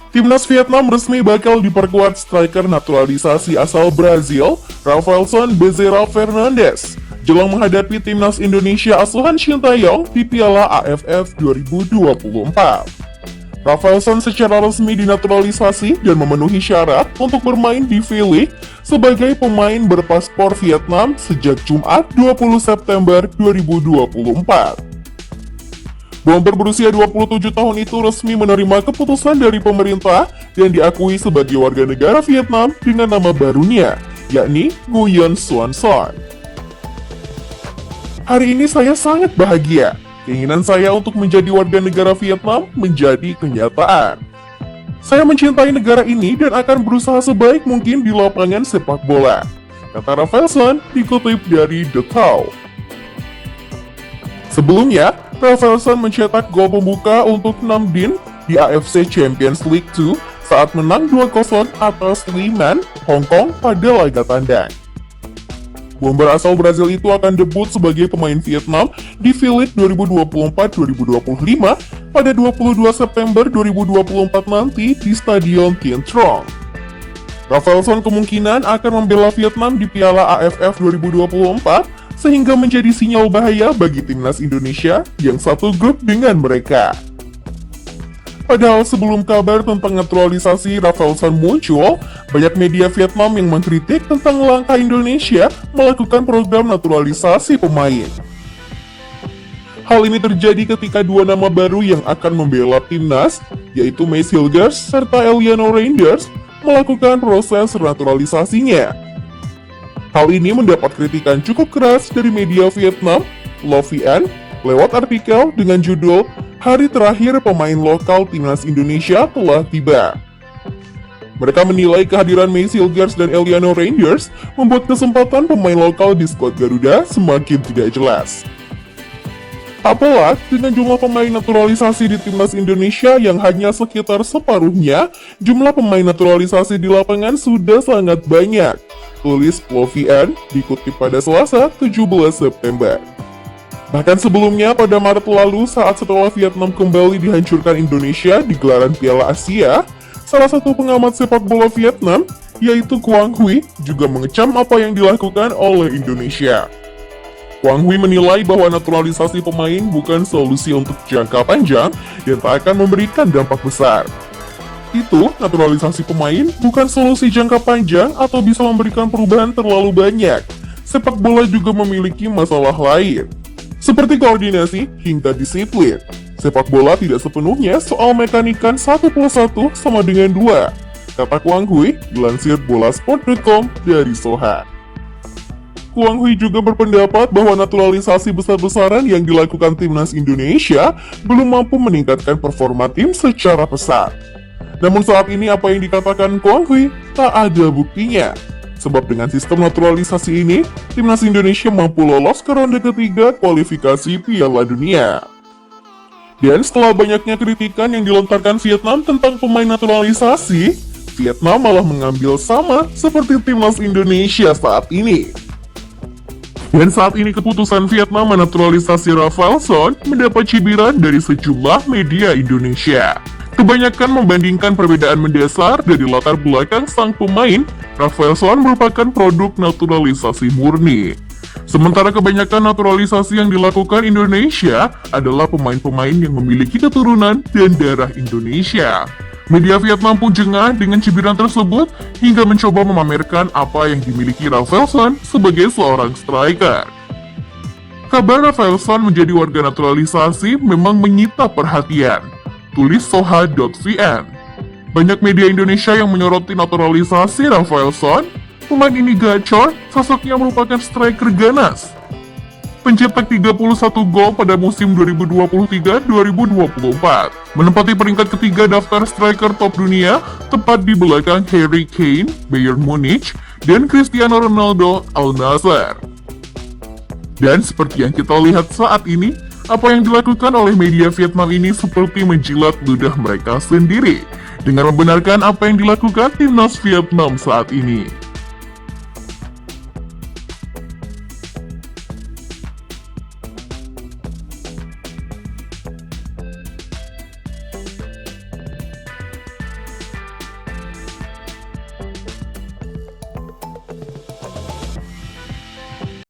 Timnas Vietnam resmi bakal diperkuat striker naturalisasi asal Brazil, Rafaelson Bezerra Fernandes, jelang menghadapi Timnas Indonesia asuhan Shin Tae-yong di Piala AFF 2024. Rafaelson secara resmi dinaturalisasi dan memenuhi syarat untuk bermain di V-League sebagai pemain berpaspor Vietnam sejak Jumat 20 September 2024. Bomber berusia 27 tahun itu resmi menerima keputusan dari pemerintah dan diakui sebagai warga negara Vietnam dengan nama barunya, yakni Nguyen Xuan Son. Hari ini saya sangat bahagia. Keinginan saya untuk menjadi warga negara Vietnam menjadi kenyataan. Saya mencintai negara ini dan akan berusaha sebaik mungkin di lapangan sepak bola, kata Rafaelson dikutip dari The Cow. Sebelumnya, Rafaelson mencetak gol pembuka untuk Nam Dinh di AFC Champions League 2 saat menang 2-0 atas Le Man, Hong Kong pada laga tandang. Bomber asal Brazil itu akan debut sebagai pemain Vietnam di V-League 2024-2025 pada 22 September 2024 nanti di Stadion Thiên Trong. Rafaelson kemungkinan akan membela Vietnam di Piala AFF 2024 sehingga menjadi sinyal bahaya bagi timnas Indonesia yang satu grup dengan mereka. Padahal sebelum kabar tentang naturalisasi Rafaelson muncul, banyak media Vietnam yang mengkritik tentang langkah Indonesia melakukan program naturalisasi pemain. Hal ini terjadi ketika dua nama baru yang akan membela timnas, yaitu Mace Hilgers serta Eliano Reinders, melakukan proses naturalisasinya. Hal ini mendapat kritikan cukup keras dari media Vietnam, Le Vien, lewat artikel dengan judul "Hari Terakhir Pemain Lokal Timnas Indonesia Telah Tiba". Mereka menilai kehadiran Mace Hilgers dan Eliano Reinders membuat kesempatan pemain lokal di skuad Garuda semakin tidak jelas. Apalah, dengan jumlah pemain naturalisasi di timnas Indonesia yang hanya sekitar separuhnya, jumlah pemain naturalisasi di lapangan sudah sangat banyak, tulis Le Vien dikutip pada Selasa 17 September. Bahkan sebelumnya pada Maret lalu saat setelah Vietnam kembali dihancurkan Indonesia di gelaran Piala Asia, salah satu pengamat sepak bola Vietnam, yaitu Quang Huy, juga mengecam apa yang dilakukan oleh Indonesia. Quang Huy menilai bahwa naturalisasi pemain bukan solusi untuk jangka panjang dan tak akan memberikan dampak besar. Itu, naturalisasi pemain bukan solusi jangka panjang atau bisa memberikan perubahan terlalu banyak. Sepak bola juga memiliki masalah lain, seperti koordinasi hingga disiplin. Sepak bola tidak sepenuhnya soal mekanikan 1+1 sama dengan 2, kata Quang Huy dilansir bolasport.com dari Soha. Quang Huy juga berpendapat bahwa naturalisasi besar-besaran yang dilakukan timnas Indonesia belum mampu meningkatkan performa tim secara pesat. Namun saat ini apa yang dikatakan Quang Huy tak ada buktinya. Sebab dengan sistem naturalisasi ini, timnas Indonesia mampu lolos ke ronde ketiga kualifikasi Piala Dunia. Dan setelah banyaknya kritikan yang dilontarkan Vietnam tentang pemain naturalisasi, Vietnam malah mengambil sama seperti timnas Indonesia saat ini. Dan saat ini keputusan Vietnam menaturalisasi Rafaelson mendapat cibiran dari sejumlah media Indonesia. Kebanyakan membandingkan perbedaan mendasar dari latar belakang sang pemain. Rafaelson merupakan produk naturalisasi murni. Sementara kebanyakan naturalisasi yang dilakukan Indonesia adalah pemain-pemain yang memiliki keturunan dan darah Indonesia. Media Vietnam pun jengah dengan cibiran tersebut hingga mencoba memamerkan apa yang dimiliki Rafaelson sebagai seorang striker. Kabar Rafaelson menjadi warga naturalisasi memang menyita perhatian, tulis soha.vn. Banyak media Indonesia yang menyoroti naturalisasi Rafaelson. Pemain ini gacor, sosoknya merupakan striker ganas, pencetak 31 gol pada musim 2023-2024, menempati peringkat ketiga daftar striker top dunia, tepat di belakang Harry Kane, Bayern Munich, dan Cristiano Ronaldo, Al Nassr. Dan seperti yang kita lihat saat ini, apa yang dilakukan oleh media Vietnam ini seperti menjilat ludah mereka sendiri, dengan membenarkan apa yang dilakukan timnas Vietnam saat ini.